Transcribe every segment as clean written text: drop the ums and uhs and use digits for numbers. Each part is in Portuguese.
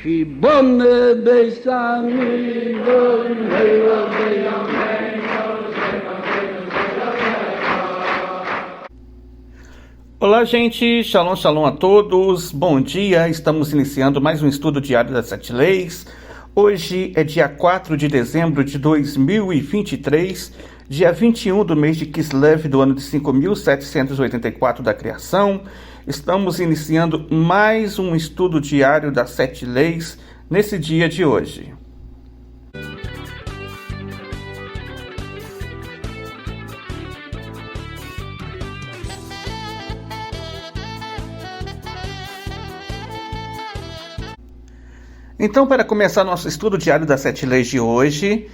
Shibone Besami Olá, gente, shalom, shalom a todos, bom dia, estamos iniciando mais um estudo diário das 7 leis. Hoje é dia 4 de dezembro de 2023, dia 21 do mês de Kislev do ano de 5.784 da criação. Estamos iniciando mais um estudo diário das 7 leis nesse dia de hoje. Então, para começar nosso estudo diário das 7 leis de hoje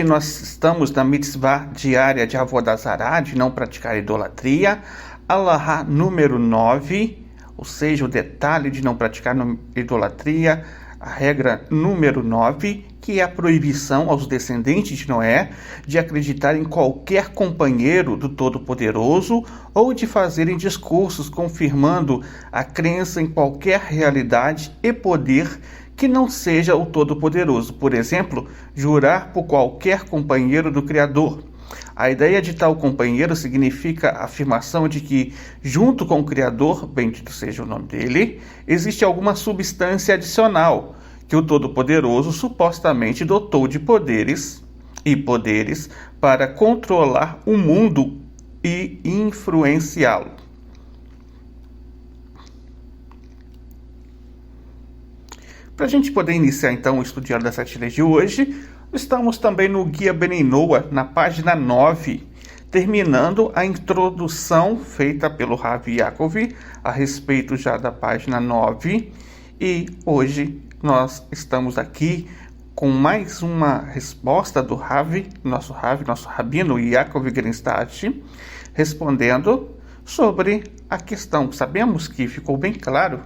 nós estamos na mitzvah diária de Avodah Zarah, de não praticar idolatria, Alahá número 9, ou seja, o detalhe de não praticar idolatria, a regra número 9, que é a proibição aos descendentes de Noé de acreditar em qualquer companheiro do Todo-Poderoso ou de fazerem discursos confirmando a crença em qualquer realidade e poder que não seja o Todo-Poderoso. Por exemplo, jurar por qualquer companheiro do Criador. A ideia de tal companheiro significa a afirmação de que, junto com o Criador, bendito seja o nome dele, existe alguma substância adicional que o Todo-Poderoso supostamente dotou de poderes para controlar o mundo e influenciá-lo. Para a gente poder iniciar então o estudo diário das 7 leis de hoje, estamos também no Guia Bnei Noah, na página 9, terminando a introdução feita pelo Rav Yaakov a respeito já da página 9. E hoje nós estamos aqui com mais uma resposta do nosso rabino Yaakov Grenstadt, respondendo sobre a questão. Sabemos que ficou bem claro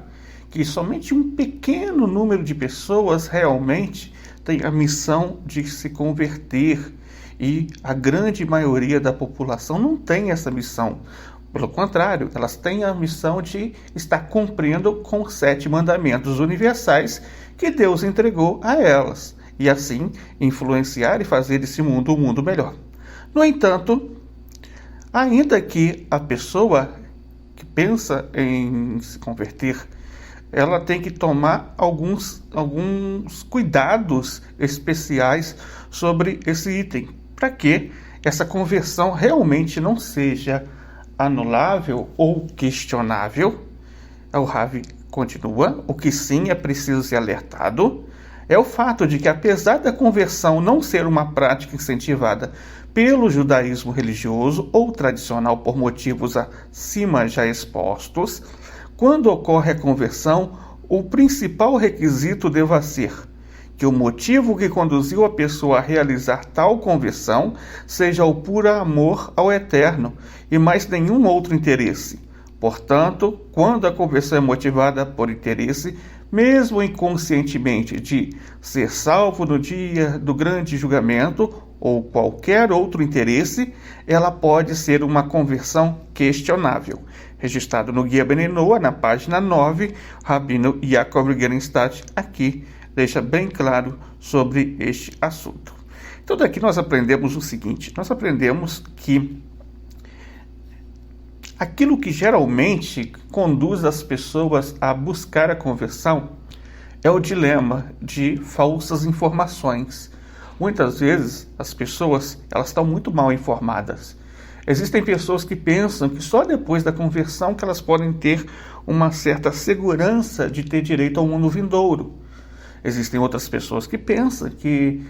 que somente um pequeno número de pessoas realmente tem a missão de se converter e a grande maioria da população não tem essa missão. Pelo contrário, elas têm a missão de estar cumprindo com os 7 mandamentos universais que Deus entregou a elas e assim influenciar e fazer desse mundo um mundo melhor. No entanto, ainda que a pessoa que pensa em se converter, ela tem que tomar alguns cuidados especiais sobre esse item, para que essa conversão realmente não seja anulável ou questionável. O Rav continua: o que sim é preciso ser alertado é o fato de que, apesar da conversão não ser uma prática incentivada pelo judaísmo religioso ou tradicional por motivos acima já expostos, quando ocorre a conversão, o principal requisito deva ser que o motivo que conduziu a pessoa a realizar tal conversão seja o puro amor ao Eterno e mais nenhum outro interesse. Portanto, quando a conversão é motivada por interesse, mesmo inconscientemente, de ser salvo no dia do grande julgamento ou qualquer outro interesse, ela pode ser uma conversão questionável. Registrado no Guia Bnei Noah, na página 9, Rabino Yaakov Grenstadt aqui deixa bem claro sobre este assunto. Então daqui nós aprendemos o seguinte: nós aprendemos que aquilo que geralmente conduz as pessoas a buscar a conversão é o dilema de falsas informações. Muitas vezes as pessoas elas estão muito mal informadas. Existem pessoas que pensam que só depois da conversão que elas podem ter uma certa segurança de ter direito ao mundo vindouro. Existem outras pessoas que pensam que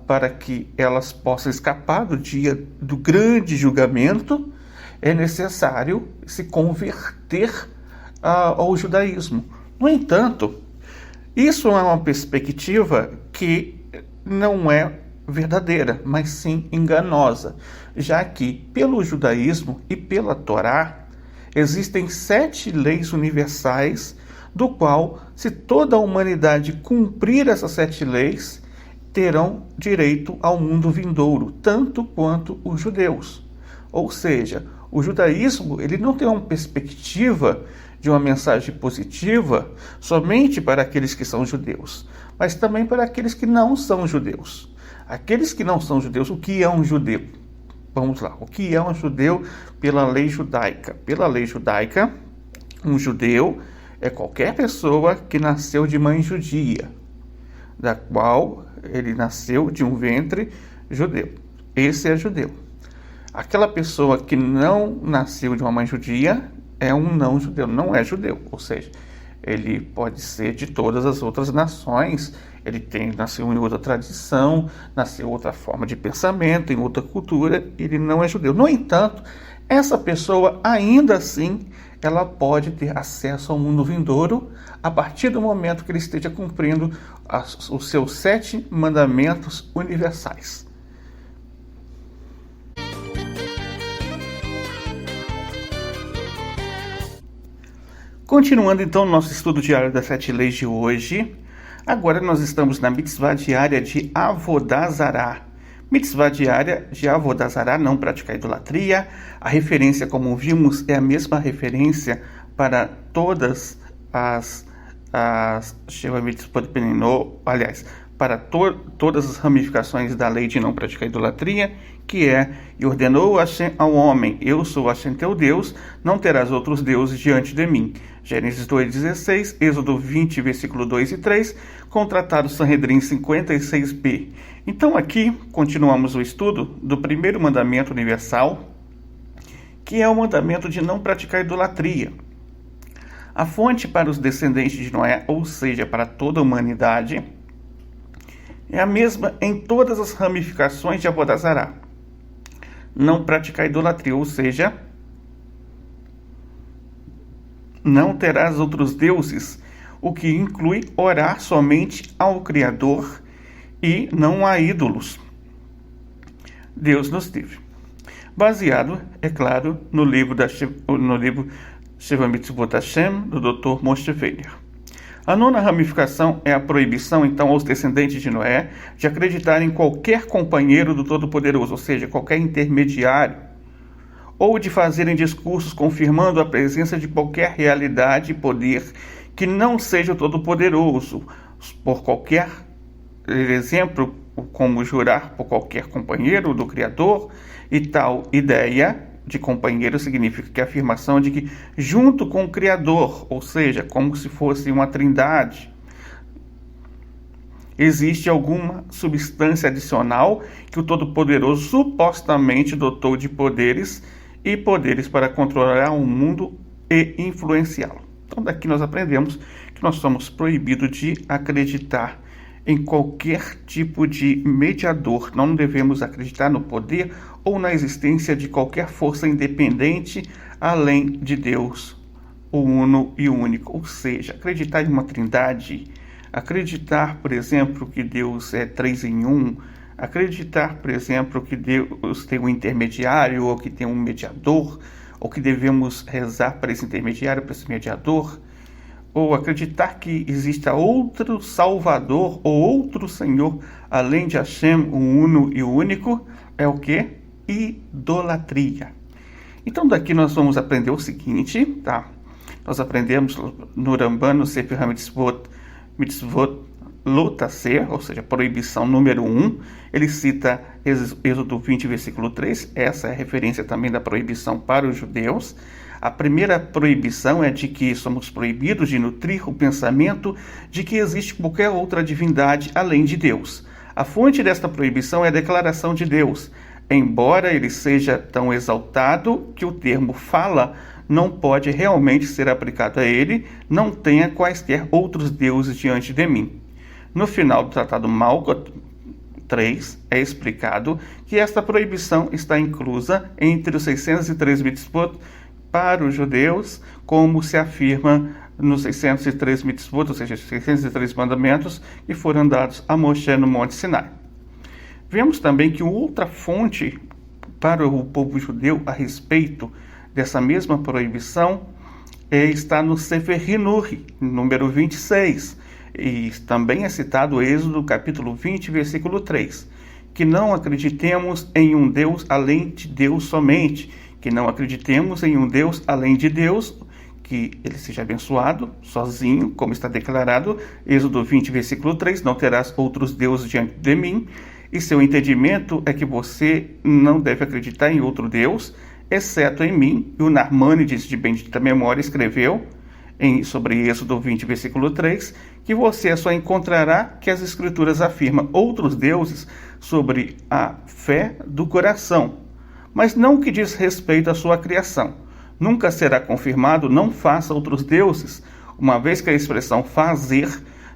para que elas possam escapar do dia do grande julgamento, é necessário se converter ao judaísmo. No entanto, isso é uma perspectiva que não é verdadeira, mas sim enganosa, já que pelo judaísmo e pela Torá existem 7 leis universais, do qual, se toda a humanidade cumprir essas 7 leis, terão direito ao mundo vindouro, tanto quanto os judeus. Ou seja, O judaísmo, ele não tem uma perspectiva de uma mensagem positiva somente para aqueles que são judeus, mas também para aqueles que não são judeus. Aqueles que não são judeus, o que é um judeu? Vamos lá, o que é um judeu pela lei judaica? Pela lei judaica, um judeu é qualquer pessoa que nasceu de mãe judia, da qual ele nasceu de um ventre judeu. Esse é judeu. Aquela pessoa que não nasceu de uma mãe judia é um não judeu, não é judeu. Ou seja, ele pode ser de todas as outras nações, nasceu em outra tradição, nasceu em outra forma de pensamento, em outra cultura, ele não é judeu. No entanto, essa pessoa ainda assim, ela pode ter acesso ao mundo vindouro a partir do momento que ele esteja cumprindo os seus 7 mandamentos universais. Continuando então o nosso estudo diário das 7 leis de hoje, agora nós estamos na mitzvah diária de Avodah Zarah. Mitzvah diária de Avodah Zarah, não praticar idolatria. A referência, como vimos, é a mesma referência para todas as para todas as ramificações da lei de não praticar idolatria, que é: e ordenou Hashem ao homem, eu sou Hashem teu Deus, não terás outros deuses diante de mim. Gênesis 2,16, Êxodo 20, versículo 2 e 3, com o Tratado Sanhedrin 56b. Então aqui continuamos o estudo do primeiro mandamento universal, que é o mandamento de não praticar idolatria. A fonte para os descendentes de Noé, ou seja, para toda a humanidade, é a mesma em todas as ramificações de Avodah Zarah. Não praticar idolatria, ou seja, não terás outros deuses, o que inclui orar somente ao Criador e não a ídolos. Deus nos livre. Baseado, é claro, no livro Sheva Mitzvot Hashem, do Dr. Moshe Weiner. A nona ramificação é a proibição, então, aos descendentes de Noé de acreditar em qualquer companheiro do Todo-Poderoso, ou seja, qualquer intermediário, ou de fazerem discursos confirmando a presença de qualquer realidade e poder que não seja o Todo-Poderoso, por qualquer exemplo, como jurar por qualquer companheiro do Criador, e tal ideia de companheiro significa que a afirmação de que junto com o Criador, ou seja, como se fosse uma trindade, existe alguma substância adicional que o Todo-Poderoso supostamente dotou de poderes e poderes para controlar o mundo e influenciá-lo. Então daqui nós aprendemos que nós somos proibidos de acreditar em qualquer tipo de mediador. Não devemos acreditar no poder ou na existência de qualquer força independente além de Deus, o uno e único. Ou seja, acreditar em uma trindade, acreditar, por exemplo, que Deus é 3 em 1, acreditar, por exemplo, que Deus tem um intermediário ou que tem um mediador, ou que devemos rezar para esse intermediário, para esse mediador, ou acreditar que exista outro Salvador ou outro Senhor além de Hashem, o uno e o único, é o que? Idolatria. Então daqui nós vamos aprender o seguinte, tá? Nós aprendemos no Ramban, no Sefer Mitzvot Lotaser, ou seja, proibição número 1. Ele cita Êxodo 20, versículo 3. Essa é a referência também da proibição para os judeus. A primeira proibição é de que somos proibidos de nutrir o pensamento de que existe qualquer outra divindade além de Deus. A fonte desta proibição é a declaração de Deus. Embora ele seja tão exaltado que o termo fala não pode realmente ser aplicado a ele, não tenha quaisquer outros deuses diante de mim. No final do Tratado Malkot 3, é explicado que esta proibição está inclusa entre os 603 mitzvot para os judeus, como se afirma nos 603 mitzvot, ou seja, 603 mandamentos que foram dados a Moshe no Monte Sinai. Vemos também que outra fonte para o povo judeu a respeito dessa mesma proibição está no Sefer Hinuri, número 26, e também é citado o Êxodo, capítulo 20, versículo 3, que não acreditemos em um Deus além de Deus somente, que não acreditemos em um Deus além de Deus, que ele seja abençoado sozinho, como está declarado, Êxodo 20, versículo 3, não terás outros deuses diante de mim, e seu entendimento é que você não deve acreditar em outro Deus, exceto em mim. E o Narmânides, de bendita memória, escreveu sobre Êxodo 20, versículo 3, que você só encontrará que as Escrituras afirmam outros deuses sobre a fé do coração, mas não que diz respeito à sua criação. Nunca será confirmado, não faça outros deuses, uma vez que a expressão fazer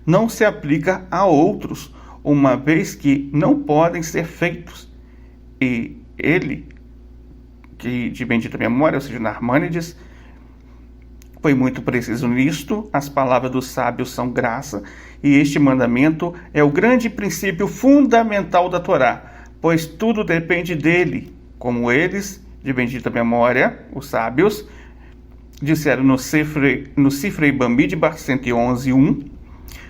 não se aplica a outros, uma vez que não podem ser feitos. E ele, que de bendita memória, ou seja, Narmânides, foi muito preciso nisto. As palavras dos sábios são graça, e este mandamento é o grande princípio fundamental da Torá, pois tudo depende dele, como eles, de bendita memória, os sábios, disseram no Sifrei Bamidbar 111:1,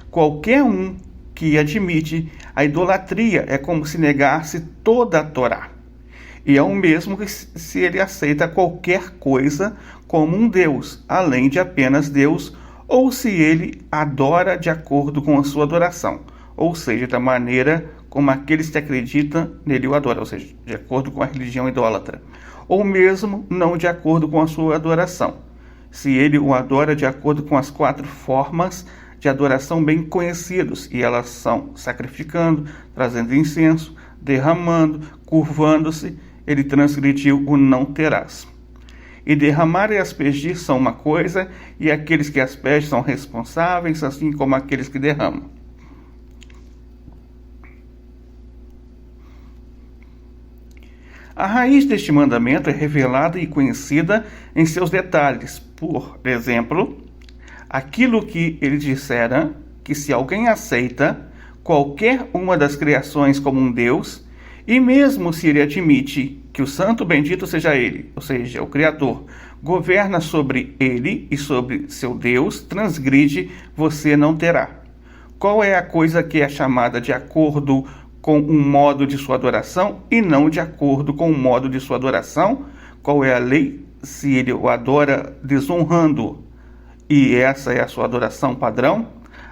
qualquer um que admite a idolatria é como se negasse toda a Torá. E é o mesmo que se ele aceita qualquer coisa como um Deus, além de apenas Deus, ou se ele adora de acordo com a sua adoração, ou seja, da maneira como aqueles que acreditam nele o adoram, ou seja, de acordo com a religião idólatra, ou mesmo não de acordo com a sua adoração, se ele o adora de acordo com as 4 formas de adoração bem conhecidos, e elas são sacrificando, trazendo incenso, derramando, curvando-se, ele transgrediu o não terás. E derramar e aspergir são uma coisa, e aqueles que aspergem são responsáveis, assim como aqueles que derramam. A raiz deste mandamento é revelada e conhecida em seus detalhes. Por exemplo, aquilo que ele dissera, que se alguém aceita qualquer uma das criações como um Deus, e mesmo se ele admite que o santo bendito seja ele, ou seja, o Criador, governa sobre ele e sobre seu Deus, transgride, você não terá. Qual é a coisa que é chamada de acordo com um modo de sua adoração e não de acordo com o modo de sua adoração? Qual é a lei? Se ele o adora desonrando, e essa é a sua adoração padrão,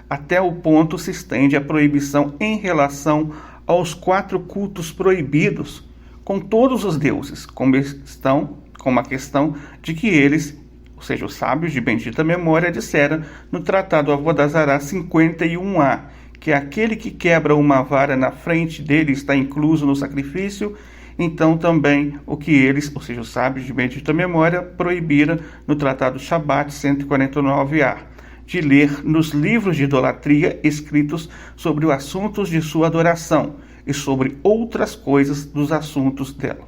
até o ponto se estende a proibição em relação aos 4 cultos proibidos, com todos os deuses, como a questão de que eles, ou seja, os sábios de bendita memória, disseram no Tratado Avodazará 51a, que aquele que quebra uma vara na frente dele está incluso no sacrifício. Então também o que eles, ou seja, os sábios de bendita memória, proibiram no Tratado Shabat 149a, de ler nos livros de idolatria escritos sobre os assuntos de sua adoração e sobre outras coisas dos assuntos dela.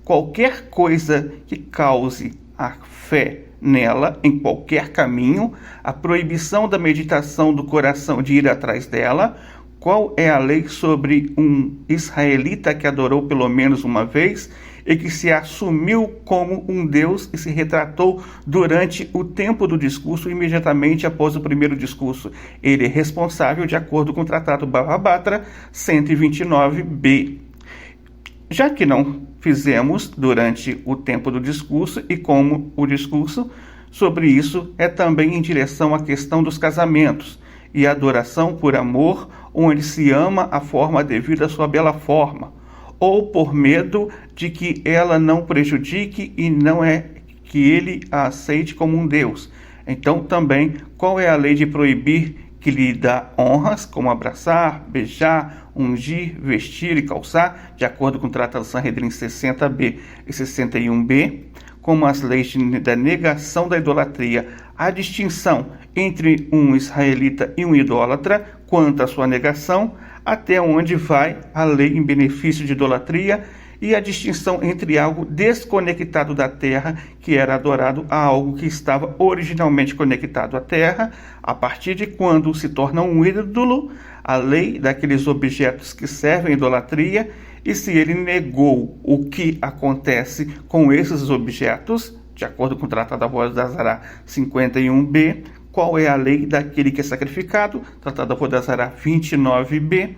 Qualquer coisa que cause a fé nela, em qualquer caminho, a proibição da meditação do coração de ir atrás dela. Qual é a lei sobre um israelita que adorou pelo menos uma vez e que se assumiu como um Deus e se retratou durante o tempo do discurso, imediatamente após o primeiro discurso? Ele é responsável de acordo com o Tratado Bava Batra 129b. Já que não fizemos durante o tempo do discurso, e como o discurso sobre isso é também em direção à questão dos casamentos e a adoração por amor, onde se ama a forma devido à sua bela forma, ou por medo de que ela não prejudique e não é que ele a aceite como um Deus. Então também, qual é a lei de proibir que lhe dá honras, como abraçar, beijar, ungir, vestir e calçar, de acordo com o Tratado Sanhedrin 60b e 61b, como as leis da negação da idolatria, a distinção entre um israelita e um idólatra quanto à sua negação, até onde vai a lei em benefício de idolatria, e a distinção entre algo desconectado da terra, que era adorado, a algo que estava originalmente conectado à terra, a partir de quando se torna um ídolo, a lei daqueles objetos que servem à idolatria, e se ele negou o que acontece com esses objetos, de acordo com o Tratado Avodazará 51b, qual é a lei daquele que é sacrificado, Tratado Avodazará 29b,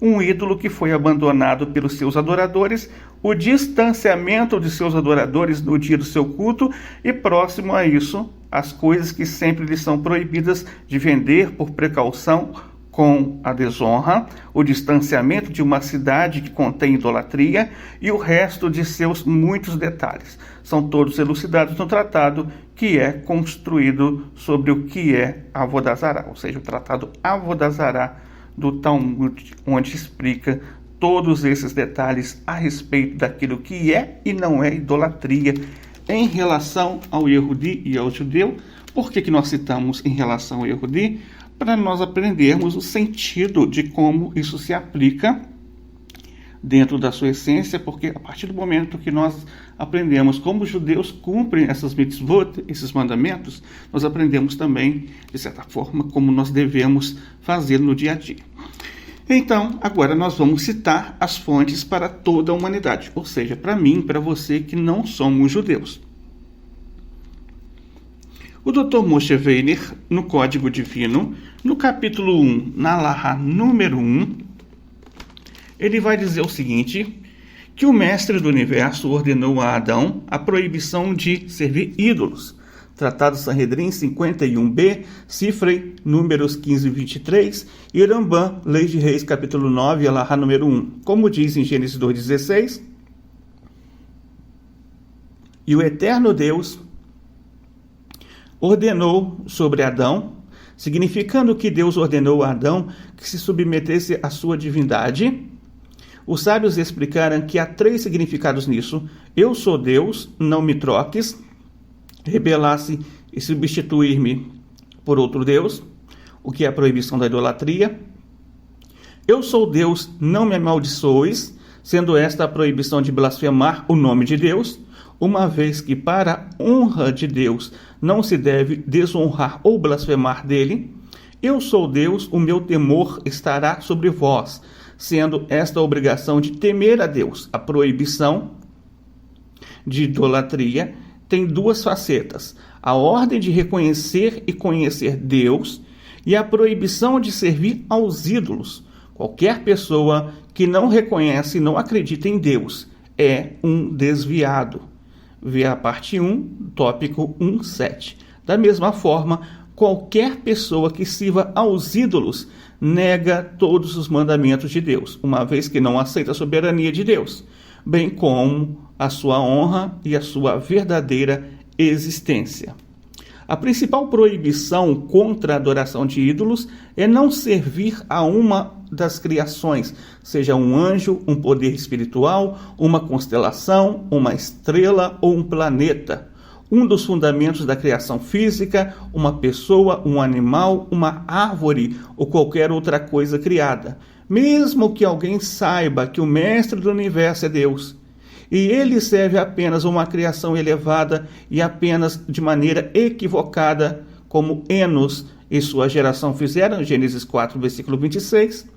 um ídolo que foi abandonado pelos seus adoradores, o distanciamento de seus adoradores no dia do seu culto e, próximo a isso, as coisas que sempre lhes são proibidas de vender por precaução com a desonra, o distanciamento de uma cidade que contém idolatria e o resto de seus muitos detalhes. São todos elucidados no tratado que é construído sobre o que é Avodah Zará, ou seja, o tratado Avodah Zará do Talmud, onde explica todos esses detalhes a respeito daquilo que é e não é idolatria em relação ao Yehudi e ao judeu. Por que nós citamos em relação ao Yehudi? Para nós aprendermos o sentido de como isso se aplica dentro da sua essência, porque a partir do momento que nós aprendemos como os judeus cumprem essas mitzvot, esses mandamentos, nós aprendemos também, de certa forma, como nós devemos fazer no dia a dia. Então, agora nós vamos citar as fontes para toda a humanidade, ou seja, para mim, para você que não somos judeus. O Dr. Moshe Weiner, no Código Divino, no capítulo 1, na Alahá número 1, ele vai dizer o seguinte, que o Mestre do Universo ordenou a Adão a proibição de servir ídolos. Tratado Sanhedrin 51b, Sifrei, números 15 e 23, e Rambam, Lei de Reis, capítulo 9, Alahá número 1. Como diz em Gênesis 2,16, e o eterno Deus ordenou sobre Adão, significando que Deus ordenou a Adão que se submetesse à sua divindade. Os sábios explicaram que há 3 significados nisso. Eu sou Deus, não me troques. Rebelar-se e substituir-me por outro Deus, o que é a proibição da idolatria. Eu sou Deus, não me amaldiçoes, sendo esta a proibição de blasfemar o nome de Deus, uma vez que para a honra de Deus não se deve desonrar ou blasfemar dele. Eu sou Deus, o meu temor estará sobre vós, sendo esta a obrigação de temer a Deus. A proibição de idolatria tem 2 facetas: a ordem de reconhecer e conhecer Deus e a proibição de servir aos ídolos. Qualquer pessoa que não reconhece e não acredita em Deus é um desviado. Vê a parte 1, tópico 1.7. Da mesma forma, qualquer pessoa que sirva aos ídolos nega todos os mandamentos de Deus, uma vez que não aceita a soberania de Deus, bem como a sua honra e a sua verdadeira existência. A principal proibição contra a adoração de ídolos é não servir a uma das criações, seja um anjo, um poder espiritual, uma constelação, uma estrela ou um planeta. Um dos fundamentos da criação física, uma pessoa, um animal, uma árvore ou qualquer outra coisa criada. Mesmo que alguém saiba que o Mestre do Universo é Deus, e ele serve apenas uma criação elevada e apenas de maneira equivocada, como Enos e sua geração fizeram, Gênesis 4, versículo 26,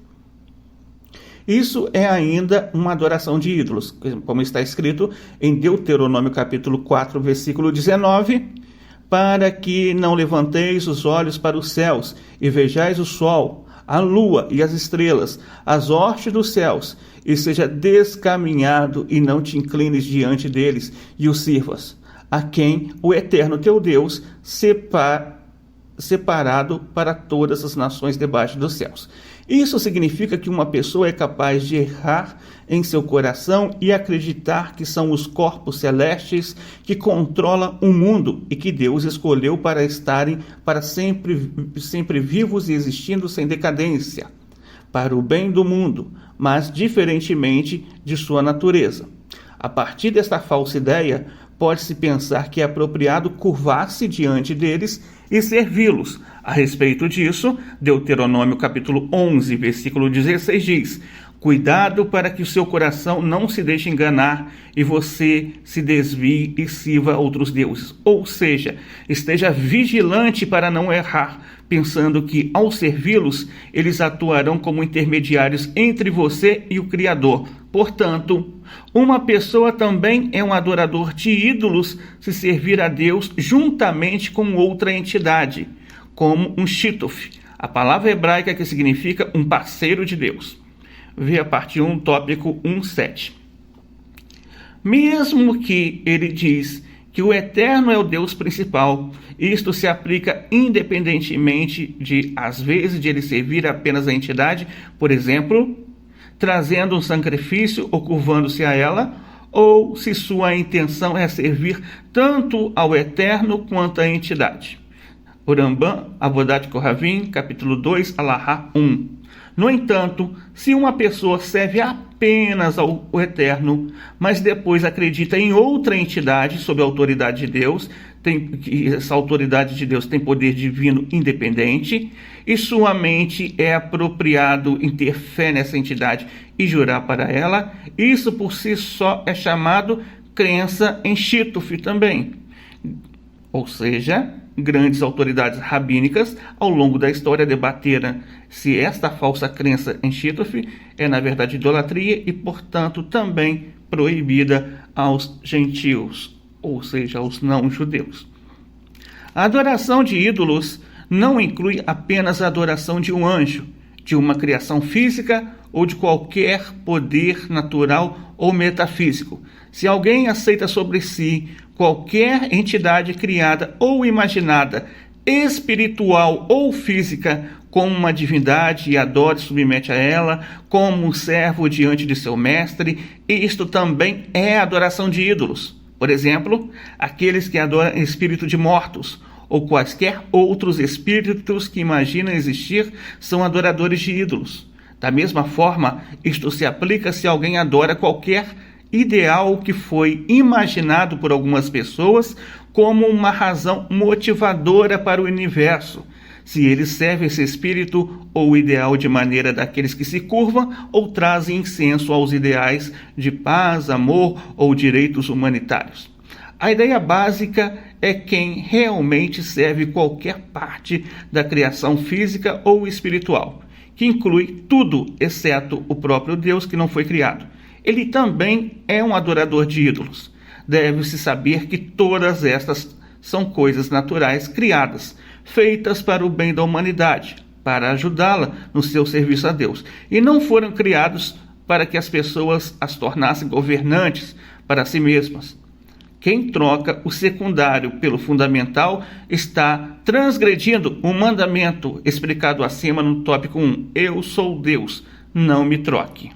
isso é ainda uma adoração de ídolos, como está escrito em Deuteronômio capítulo 4, versículo 19, para que não levanteis os olhos para os céus e vejais o sol, a lua e as estrelas, as hostes dos céus, e seja descaminhado e não te inclines diante deles e os sirvas, a quem o eterno teu Deus separado para todas as nações debaixo dos céus. Isso significa que uma pessoa é capaz de errar em seu coração e acreditar que são os corpos celestes que controlam o mundo e que Deus escolheu para estarem para sempre vivos e existindo sem decadência, para o bem do mundo, mas diferentemente de sua natureza. A partir desta falsa ideia, pode-se pensar que é apropriado curvar-se diante deles e servi-los. A respeito disso, Deuteronômio capítulo 11, versículo 16 diz: cuidado para que o seu coração não se deixe enganar e você se desvie e sirva outros deuses. Ou seja, esteja vigilante para não errar, pensando que, ao servi-los, eles atuarão como intermediários entre você e o Criador. Portanto, uma pessoa também é um adorador de ídolos se servir a Deus juntamente com outra entidade, como um shituf, a palavra hebraica que significa um parceiro de Deus. Vê a parte 1, tópico 1.7. Mesmo que ele diz que o Eterno é o Deus principal, isto se aplica independentemente de, às vezes, de ele servir apenas a entidade, por exemplo, trazendo um sacrifício ou curvando-se a ela, ou se sua intenção é servir tanto ao Eterno quanto à entidade. O Rambam, Avodat Kohavim, capítulo 2, Alahá 1. No entanto, se uma pessoa serve apenas ao Eterno, mas depois acredita em outra entidade sob a autoridade de Deus, essa autoridade de Deus tem poder divino independente, e sua mente é apropriado em ter fé nessa entidade e jurar para ela, isso por si só é chamado crença em Shituf também. Ou seja, grandes autoridades rabínicas ao longo da história debateram se esta falsa crença em Shituf é na verdade idolatria e, portanto, também proibida aos gentios, ou seja, aos não-judeus. A adoração de ídolos não inclui apenas a adoração de um anjo, de uma criação física ou de qualquer poder natural ou metafísico. Se alguém aceita sobre si qualquer entidade criada ou imaginada, espiritual ou física, como uma divindade e adora e submete a ela, como um servo diante de seu mestre, isto também é adoração de ídolos. Por exemplo, aqueles que adoram espírito de mortos, ou quaisquer outros espíritos que imaginam existir, são adoradores de ídolos. Da mesma forma, isto se aplica se alguém adora qualquer ideal que foi imaginado por algumas pessoas como uma razão motivadora para o universo. Se ele serve esse espírito ou ideal de maneira daqueles que se curvam ou trazem incenso aos ideais de paz, amor ou direitos humanitários. A ideia básica é quem realmente serve qualquer parte da criação física ou espiritual, que inclui tudo exceto o próprio Deus que não foi criado. Ele também é um adorador de ídolos. Deve-se saber que todas estas são coisas naturais criadas, feitas para o bem da humanidade, para ajudá-la no seu serviço a Deus, e não foram criados para que as pessoas as tornassem governantes para si mesmas. Quem troca o secundário pelo fundamental está transgredindo o mandamento explicado acima no tópico 1. Eu sou Deus, não me troque.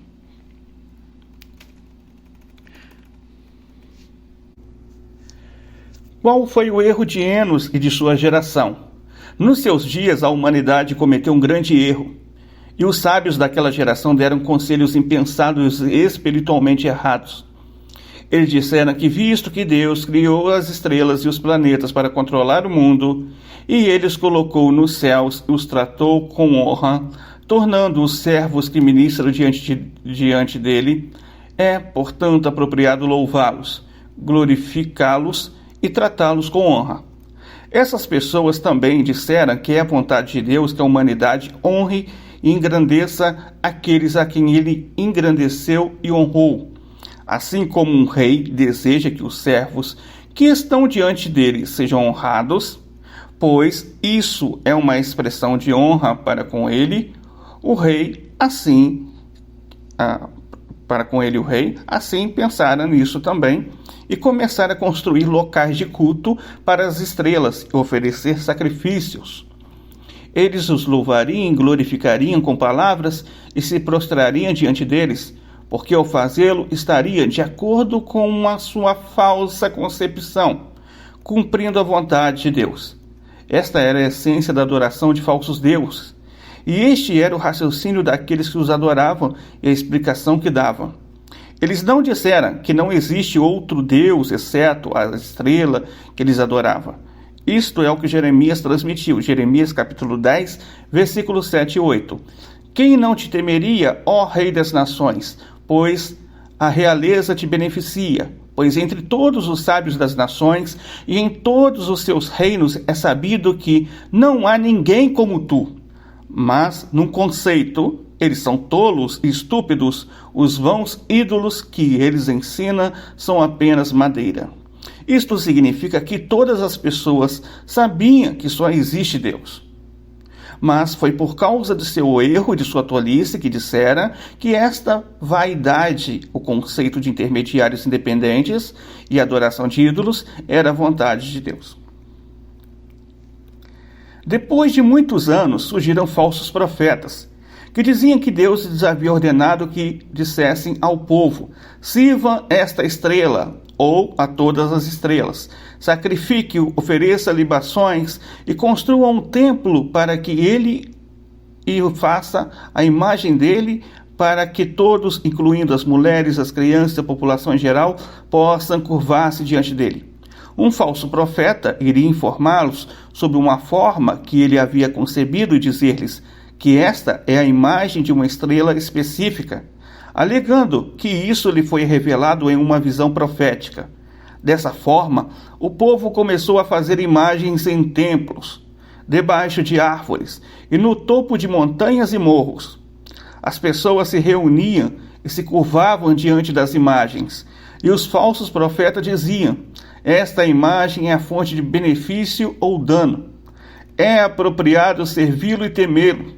Qual foi o erro de Enos e de sua geração? Nos seus dias, a humanidade cometeu um grande erro, e os sábios daquela geração deram conselhos impensados e espiritualmente errados. Eles disseram que, visto que Deus criou as estrelas e os planetas para controlar o mundo, e ele os colocou nos céus e os tratou com honra, tornando-os servos que ministram diante dele, é, portanto, apropriado louvá-los, glorificá-los e tratá-los com honra. Essas pessoas também disseram que é a vontade de Deus que a humanidade honre e engrandeça aqueles a quem ele engrandeceu e honrou. Assim como um rei deseja que os servos que estão diante dele sejam honrados, pois isso é uma expressão de honra para com ele, o rei assim pensaram nisso também e começaram a construir locais de culto para as estrelas e oferecer sacrifícios. Eles os louvariam e glorificariam com palavras e se prostrariam diante deles, porque ao fazê-lo estaria de acordo com a sua falsa concepção, cumprindo a vontade de Deus. Esta era a essência da adoração de falsos deuses, e este era o raciocínio daqueles que os adoravam e a explicação que davam. Eles não disseram que não existe outro Deus exceto a estrela que eles adoravam. Isto é o que Jeremias transmitiu, Jeremias capítulo 10, versículos 7 e 8. Quem não te temeria, ó Rei das Nações, pois a realeza te beneficia, pois entre todos os sábios das nações e em todos os seus reinos é sabido que não há ninguém como tu. Mas, num conceito, eles são tolos e estúpidos, os vãos ídolos que eles ensinam são apenas madeira. Isto significa que todas as pessoas sabiam que só existe Deus. mas foi por causa de seu erro, de sua tolice, que dissera que esta vaidade, o conceito de intermediários independentes e adoração de ídolos, era a vontade de Deus. Depois de muitos anos, surgiram falsos profetas, que diziam que Deus lhes havia ordenado que dissessem ao povo: sirva esta estrela, ou a todas as estrelas, sacrifique, ofereça libações e construa um templo para que ele e faça a imagem dele, para que todos, incluindo as mulheres, as crianças e a população em geral, possam curvar-se diante dele. Um falso profeta iria informá-los sobre uma forma que ele havia concebido e dizer-lhes que esta é a imagem de uma estrela específica, alegando que isso lhe foi revelado em uma visão profética. Dessa forma, o povo começou a fazer imagens em templos, debaixo de árvores e no topo de montanhas e morros. As pessoas se reuniam e se curvavam diante das imagens, e os falsos profetas diziam: esta imagem é a fonte de benefício ou dano. É apropriado servi-lo e temê-lo.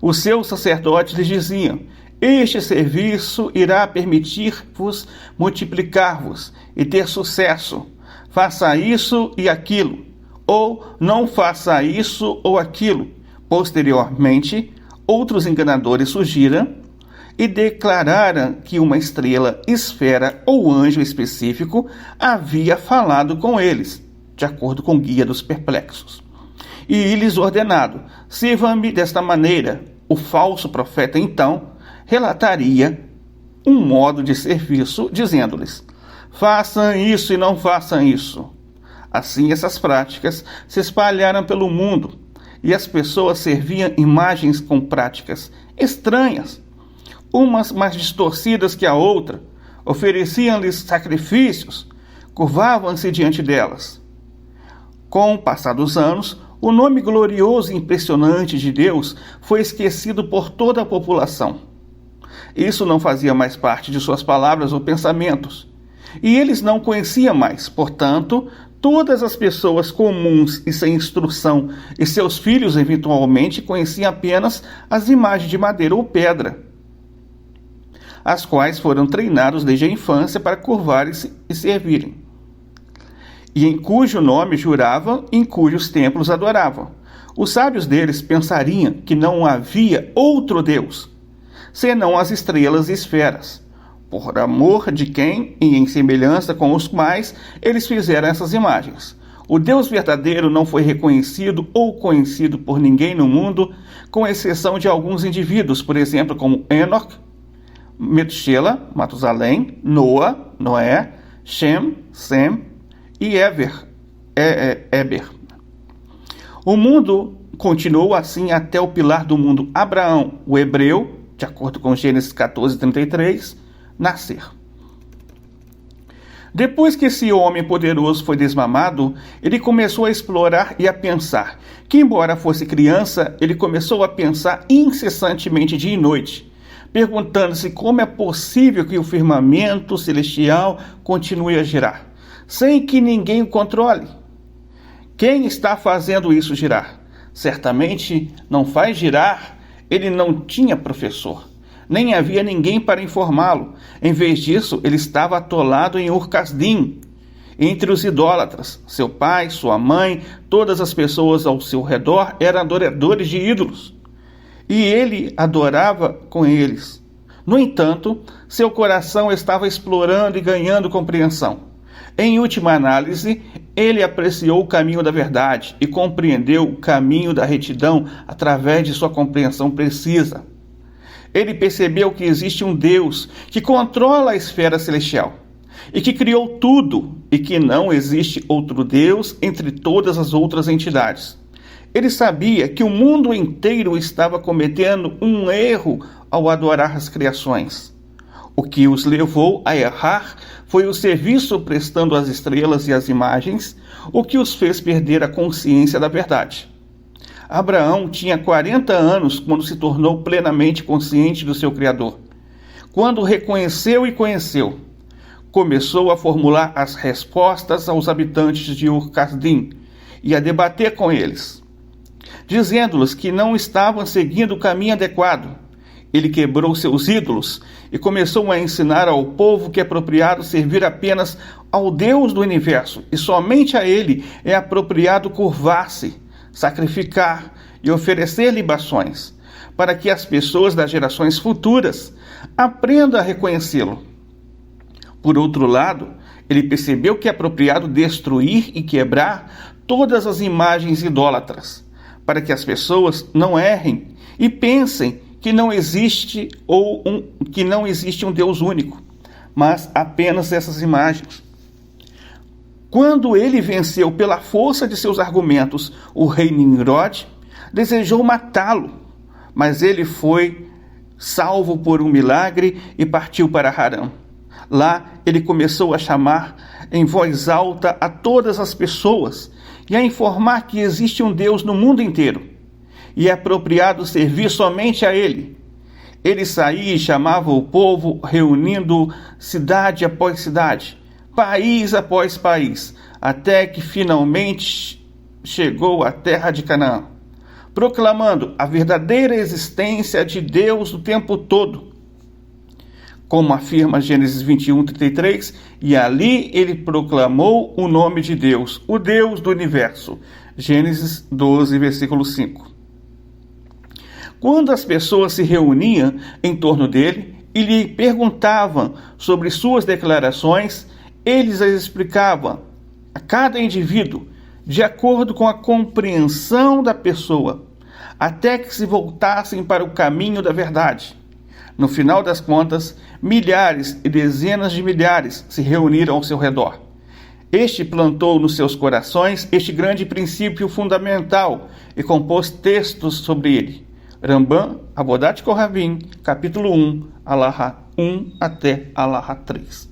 Os seus sacerdotes lhes diziam: este serviço irá permitir-vos multiplicar-vos e ter sucesso. Faça isso e aquilo, ou não faça isso ou aquilo. Posteriormente, outros enganadores surgiram e declararam que uma estrela, esfera ou anjo específico havia falado com eles, de acordo com o Guia dos Perplexos. E lhes ordenado: sirva-me desta maneira. O falso profeta, então, relataria um modo de serviço, dizendo-lhes: façam isso e não façam isso. Assim, essas práticas se espalharam pelo mundo, e as pessoas serviam imagens com práticas estranhas, umas mais distorcidas que a outra, ofereciam-lhes sacrifícios, curvavam-se diante delas. Com o passar dos anos, o nome glorioso e impressionante de Deus foi esquecido por toda a população. Isso não fazia mais parte de suas palavras ou pensamentos, e eles não conheciam mais. Portanto, todas as pessoas comuns e sem instrução, e seus filhos eventualmente, conheciam apenas as imagens de madeira ou pedra, as quais foram treinados desde a infância para curvarem-se e servirem, e em cujo nome juravam, em cujos templos adoravam. Os sábios deles pensariam que não havia outro Deus, senão as estrelas e esferas, por amor de quem e em semelhança com os quais eles fizeram essas imagens. O Deus verdadeiro não foi reconhecido ou conhecido por ninguém no mundo, com exceção de alguns indivíduos, por exemplo, como Enoch, Metusela, Matusalém, Noé, Shem, Sem e Eber. O mundo continuou assim até o pilar do mundo, Abraão, o hebreu, de acordo com Gênesis 14:33, nascer. Depois que esse homem poderoso foi desmamado, ele começou a explorar e a pensar, que embora fosse criança, ele começou a pensar incessantemente dia e noite, perguntando-se como é possível que o firmamento celestial continue a girar, sem que ninguém o controle. Quem está fazendo isso girar? Certamente não faz girar. Ele não tinha professor, nem havia ninguém para informá-lo. Em vez disso, ele estava atolado em Ur-Kasdim, entre os idólatras. Seu pai, sua mãe, todas as pessoas ao seu redor eram adoradores de ídolos, e ele adorava com eles. No entanto, seu coração estava explorando e ganhando compreensão. Em última análise, ele apreciou o caminho da verdade e compreendeu o caminho da retidão através de sua compreensão precisa. Ele percebeu que existe um Deus que controla a esfera celestial e que criou tudo, e que não existe outro Deus entre todas as outras entidades. Ele sabia que o mundo inteiro estava cometendo um erro ao adorar as criações. O que os levou a errar foi o serviço prestando às estrelas e às imagens, o que os fez perder a consciência da verdade. Abraão tinha 40 anos quando se tornou plenamente consciente do seu Criador. Quando reconheceu e conheceu, começou a formular as respostas aos habitantes de Ur-Kasdim e a debater com eles. dizendo-lhes que não estavam seguindo o caminho adequado. Ele quebrou seus ídolos e começou a ensinar ao povo que é apropriado servir apenas ao Deus do universo, e somente a ele é apropriado curvar-se, sacrificar e oferecer libações, para que as pessoas das gerações futuras aprendam a reconhecê-lo. Por outro lado, ele percebeu que é apropriado destruir e quebrar todas as imagens idólatras, para que as pessoas não errem e pensem que não existe um Deus único, mas apenas essas imagens. Quando ele venceu pela força de seus argumentos o rei Nimrod, desejou matá-lo, mas ele foi salvo por um milagre e partiu para Harã. Lá ele começou a chamar em voz alta a todas as pessoas e a informar que existe um Deus no mundo inteiro e é apropriado servir somente a ele. Ele saía e chamava o povo, reunindo cidade após cidade, país após país, até que finalmente chegou à terra de Canaã, proclamando a verdadeira existência de Deus o tempo todo. Como afirma Gênesis 21:33, e ali ele proclamou o nome de Deus, o Deus do universo. Gênesis 12, versículo 5. Quando as pessoas se reuniam em torno dele e lhe perguntavam sobre suas declarações, eles as explicavam a cada indivíduo de acordo com a compreensão da pessoa, até que se voltassem para o caminho da verdade. No final das contas, milhares e dezenas de milhares se reuniram ao seu redor. Este plantou nos seus corações este grande princípio fundamental e compôs textos sobre ele. Rambam, Avodat Kohavim, capítulo 1, Alahá 1 até Alahá 3.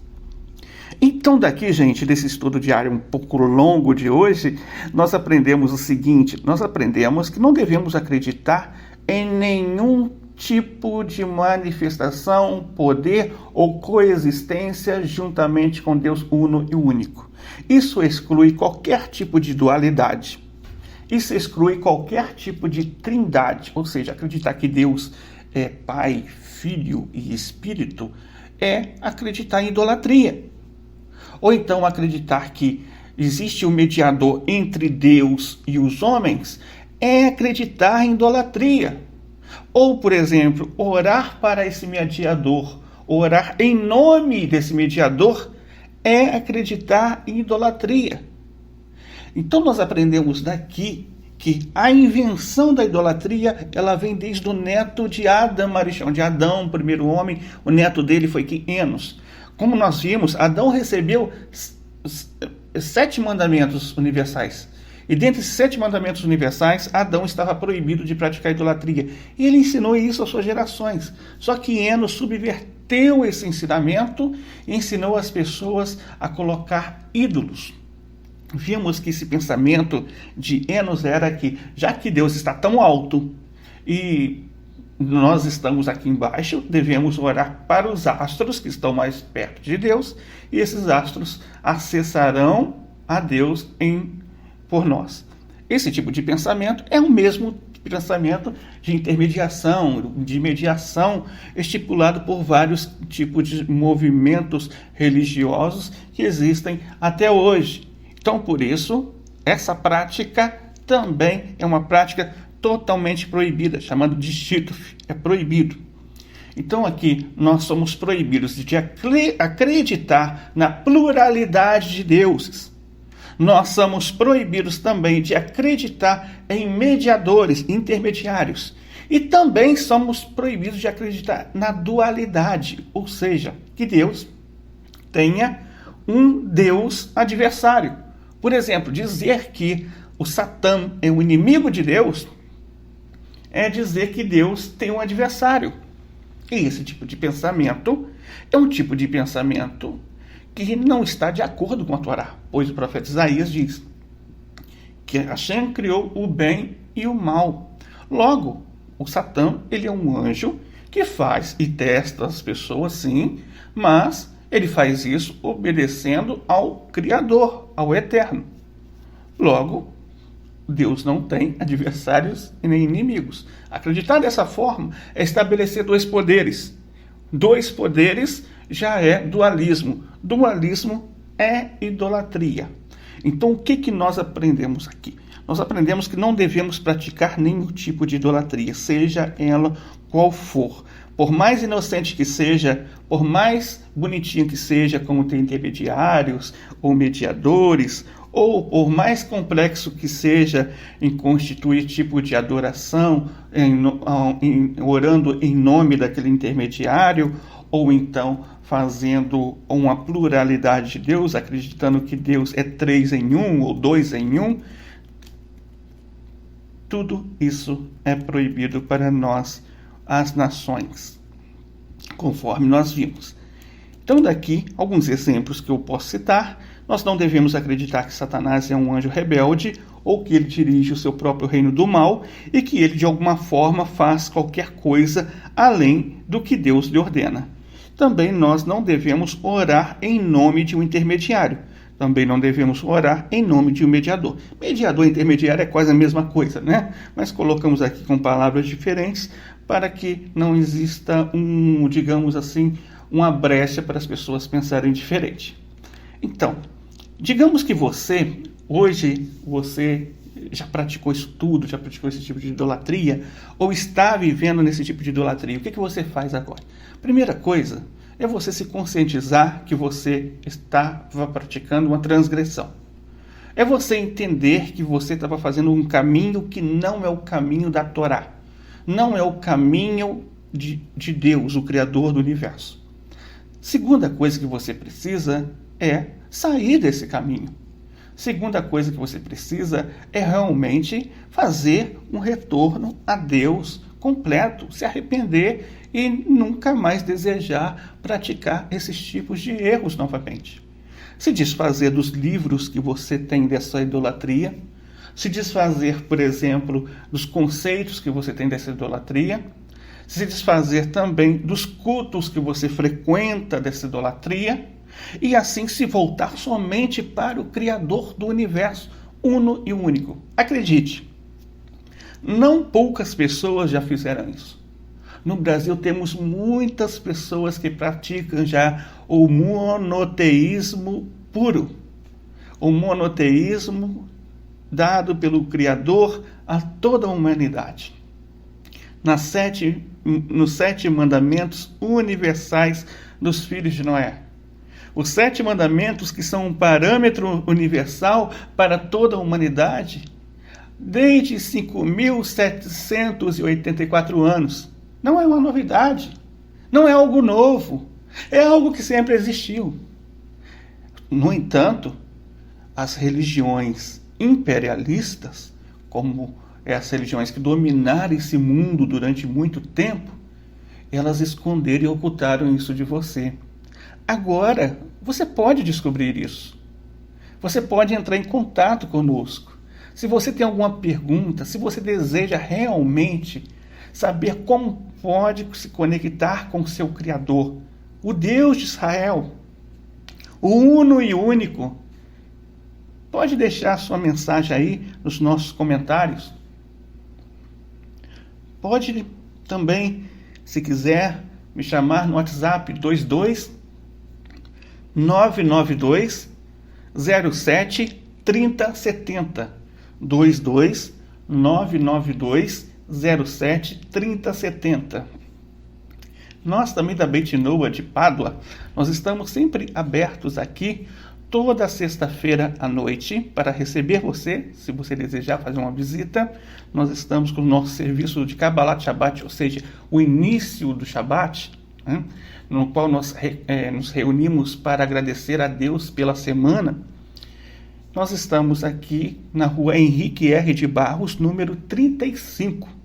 Então daqui, gente, desse estudo diário um pouco longo de hoje, nós aprendemos o seguinte: nós aprendemos que não devemos acreditar em nenhum tipo de manifestação, poder ou coexistência juntamente com Deus uno e único. Isso exclui qualquer tipo de dualidade. Isso exclui qualquer tipo de trindade, ou seja, acreditar que Deus é Pai, Filho e Espírito é acreditar em idolatria. Ou então acreditar que existe um mediador entre Deus e os homens é acreditar em idolatria. Ou, por exemplo, orar para esse mediador, orar em nome desse mediador é acreditar em idolatria. Então nós aprendemos daqui que a invenção da idolatria, ela vem desde o neto de Adão Arishon, de Adão, o primeiro homem. O neto dele foi Enos. Como nós vimos, Adão recebeu 7 mandamentos universais. E dentre esses 7 mandamentos universais, Adão estava proibido de praticar idolatria. E ele ensinou isso às suas gerações. Só que Enos subverteu esse ensinamento e ensinou as pessoas a colocar ídolos. Vimos que esse pensamento de Enos era que, já que Deus está tão alto e nós estamos aqui embaixo, devemos orar para os astros que estão mais perto de Deus, e esses astros acessarão a Deus por nós. Esse tipo de pensamento é o mesmo pensamento de intermediação, de mediação, estipulado por vários tipos de movimentos religiosos que existem até hoje. Então, por isso, essa prática também é uma prática totalmente proibida, chamada de shituf, é proibido. Então, aqui, nós somos proibidos de acreditar na pluralidade de deuses. Nós somos proibidos também de acreditar em mediadores, intermediários. E também somos proibidos de acreditar na dualidade, ou seja, que Deus tenha um Deus adversário. Por exemplo, dizer que o Satã é o inimigo de Deus é dizer que Deus tem um adversário. E esse tipo de pensamento é um tipo de pensamento que não está de acordo com a Torá, pois o profeta Isaías diz que Hashem criou o bem e o mal. Logo, o Satã, ele é um anjo que faz e testa as pessoas, sim, mas ele faz isso obedecendo ao Criador, ao Eterno. Logo, Deus não tem adversários e nem inimigos. Acreditar dessa forma é estabelecer dois poderes. Dois poderes já é dualismo. Dualismo é idolatria. Então, o que nós aprendemos aqui? Nós aprendemos que não devemos praticar nenhum tipo de idolatria, seja ela qual for. Por mais inocente que seja, por mais bonitinho que seja, como ter intermediários ou mediadores, ou por mais complexo que seja em constituir tipo de adoração, orando em nome daquele intermediário, ou então fazendo uma pluralidade de Deus, acreditando que Deus é 3 em 1 ou 2 em 1, tudo isso é proibido para nós, as nações, conforme nós vimos. Então, daqui, alguns exemplos que eu posso citar. Nós não devemos acreditar que Satanás é um anjo rebelde ou que ele dirige o seu próprio reino do mal e que ele, de alguma forma, faz qualquer coisa além do que Deus lhe ordena. Também nós não devemos orar em nome de um intermediário. Também não devemos orar em nome de um mediador. Mediador e intermediário é quase a mesma coisa, né? Mas colocamos aqui com palavras diferentes para que não exista digamos assim, uma brecha para as pessoas pensarem diferente. Então, digamos que hoje você já praticou isso tudo, já praticou esse tipo de idolatria, ou está vivendo nesse tipo de idolatria. O que você faz agora? Primeira coisa é você se conscientizar que você estava praticando uma transgressão. É você entender que você estava fazendo um caminho que não é o caminho da Torá. Não é o caminho de Deus, o Criador do universo. Segunda coisa que você precisa é sair desse caminho. Segunda coisa que você precisa é realmente fazer um retorno a Deus completo, se arrepender e nunca mais desejar praticar esses tipos de erros novamente. Se desfazer dos livros que você tem dessa idolatria, se desfazer, por exemplo, dos conceitos que você tem dessa idolatria, se desfazer também dos cultos que você frequenta dessa idolatria, e assim se voltar somente para o Criador do universo, uno e único. Acredite, não poucas pessoas já fizeram isso. No Brasil temos muitas pessoas que praticam já o monoteísmo puro. O monoteísmo dado pelo Criador a toda a humanidade. Nos 7 mandamentos universais dos filhos de Noé. Os 7 mandamentos que são um parâmetro universal para toda a humanidade desde 5.784 anos. Não é uma novidade, não é algo novo, é algo que sempre existiu. No entanto, as religiões imperialistas, como as religiões que dominaram esse mundo durante muito tempo, elas esconderam e ocultaram isso de você. Agora, você pode descobrir isso. Você pode entrar em contato conosco. Se você tem alguma pergunta, se você deseja realmente saber como pode se conectar com o seu Criador, o Deus de Israel, o uno e único, pode deixar sua mensagem aí nos nossos comentários. Pode também, se quiser, me chamar no WhatsApp 992 07 3070. 992 07 3070. Nós também da Beit Noah de Pádua, nós estamos sempre abertos aqui toda sexta-feira à noite para receber você, se você desejar fazer uma visita. Nós estamos com o nosso serviço de Kabbalat Shabbat, ou seja, o início do Shabbat, né, no qual nós nos reunimos para agradecer a Deus pela semana. Nós estamos aqui na rua Henrique R. de Barros, número 35.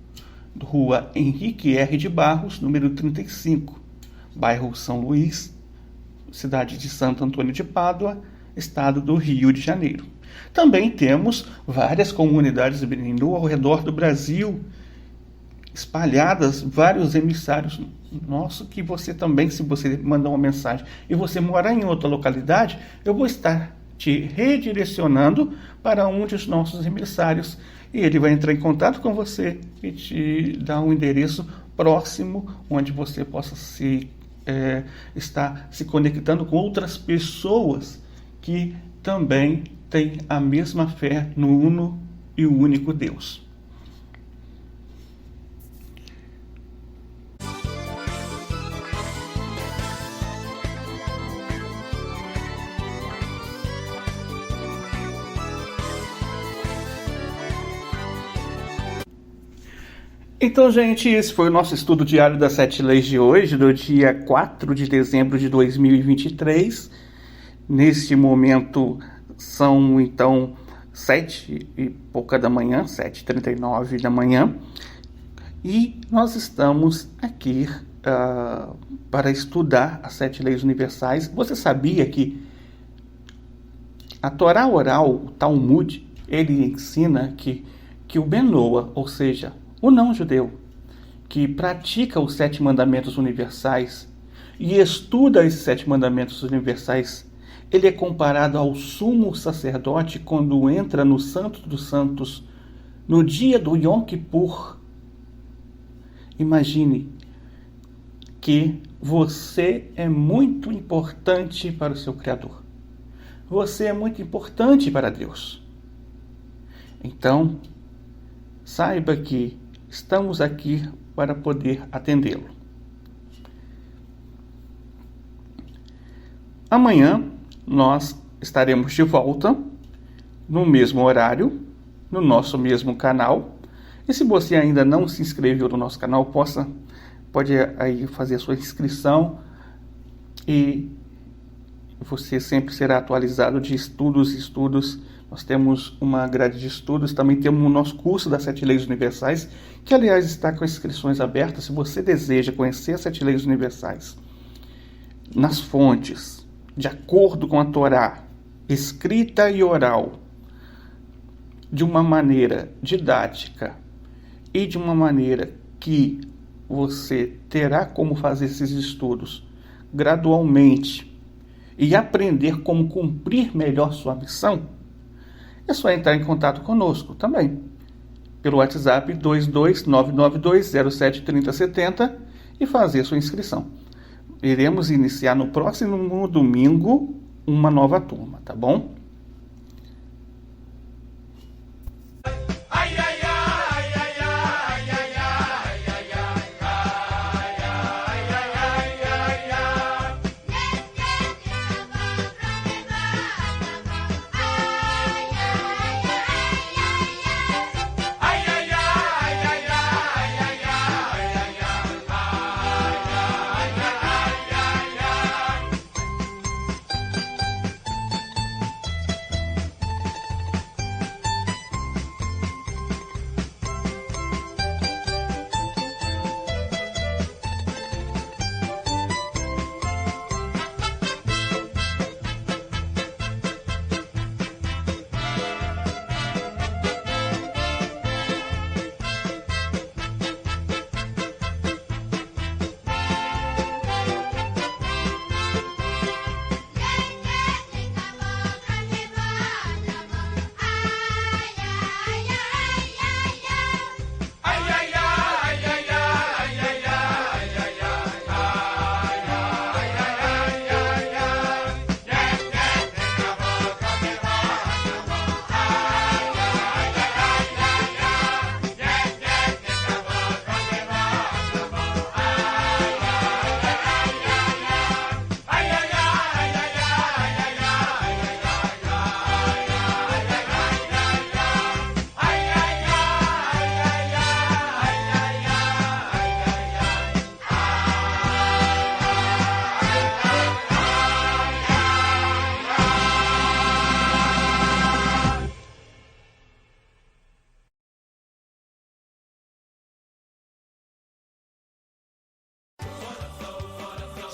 Rua Henrique R. de Barros, número 35. Bairro São Luís, cidade de Santo Antônio de Pádua, estado do Rio de Janeiro. Também temos várias comunidades de Bnei Noah ao redor do Brasil, espalhadas, vários emissários nossos, que você também, se você mandar uma mensagem e você morar em outra localidade, eu vou estar te redirecionando para um dos nossos emissários e ele vai entrar em contato com você e te dar um endereço próximo onde você possa estar se conectando com outras pessoas que também têm a mesma fé no uno e o único Deus. Então, gente, esse foi o nosso estudo diário das 7 leis de hoje, do dia 4 de dezembro de 2023. Neste momento são, então, 7 e pouca da manhã, 7h39 da manhã. E nós estamos aqui para estudar as 7 leis universais. Você sabia que a Torá oral, o Talmud, ele ensina que o Ben Noah, ou seja, o não-judeu, que pratica os 7 mandamentos universais e estuda esses 7 mandamentos universais, ele é comparado ao sumo sacerdote quando entra no Santo dos Santos no dia do Yom Kippur. Imagine que você é muito importante para o seu Criador. Você é muito importante para Deus. Então, saiba que estamos aqui para poder atendê-lo. Amanhã nós estaremos de volta no mesmo horário, no nosso mesmo canal. E se você ainda não se inscreveu no nosso canal, pode aí fazer a sua inscrição e você sempre será atualizado de estudos. Nós temos uma grade de estudos, também temos o nosso curso das 7 leis universais, que aliás está com inscrições abertas. Se você deseja conhecer as 7 leis universais nas fontes, de acordo com a Torá, escrita e oral, de uma maneira didática e de uma maneira que você terá como fazer esses estudos gradualmente e aprender como cumprir melhor sua missão, é só entrar em contato conosco também, pelo WhatsApp 22992073070 e fazer sua inscrição. Iremos iniciar no próximo domingo uma nova turma, tá bom?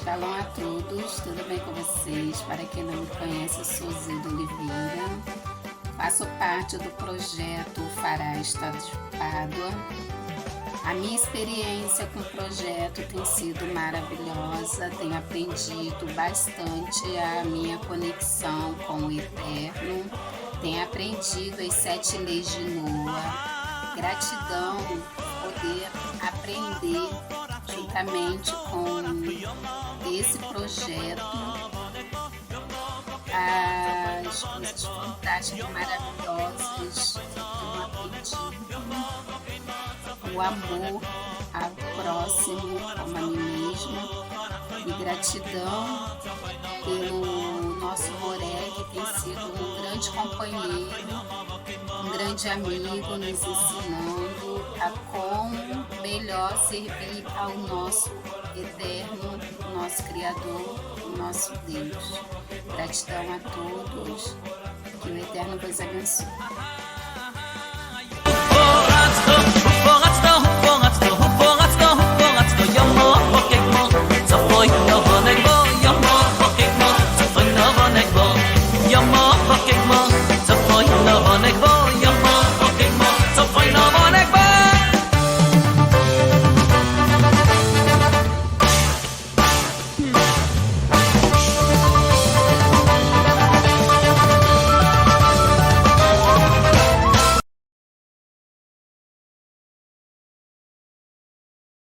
Shalom a todos, tudo bem com vocês? Para quem não me conhece, eu sou Zilda Oliveira, faço parte do projeto Fará Estado de Pádua A minha experiência com o projeto tem sido maravilhosa, tenho aprendido bastante a minha conexão com o Eterno, tenho aprendido as 7 leis de Noah. Gratidão por poder aprender juntamente com esse projeto as coisas fantásticas, maravilhosas que eu tenho aprendido. O amor ao próximo como a mim mesma, e gratidão pelo nosso Moré, que tem sido um grande companheiro, um grande amigo, nos ensinando a como melhor servir ao nosso Eterno, nosso Criador, o nosso Deus. Gratidão a todos, que o Eterno vos abençoe. Yama,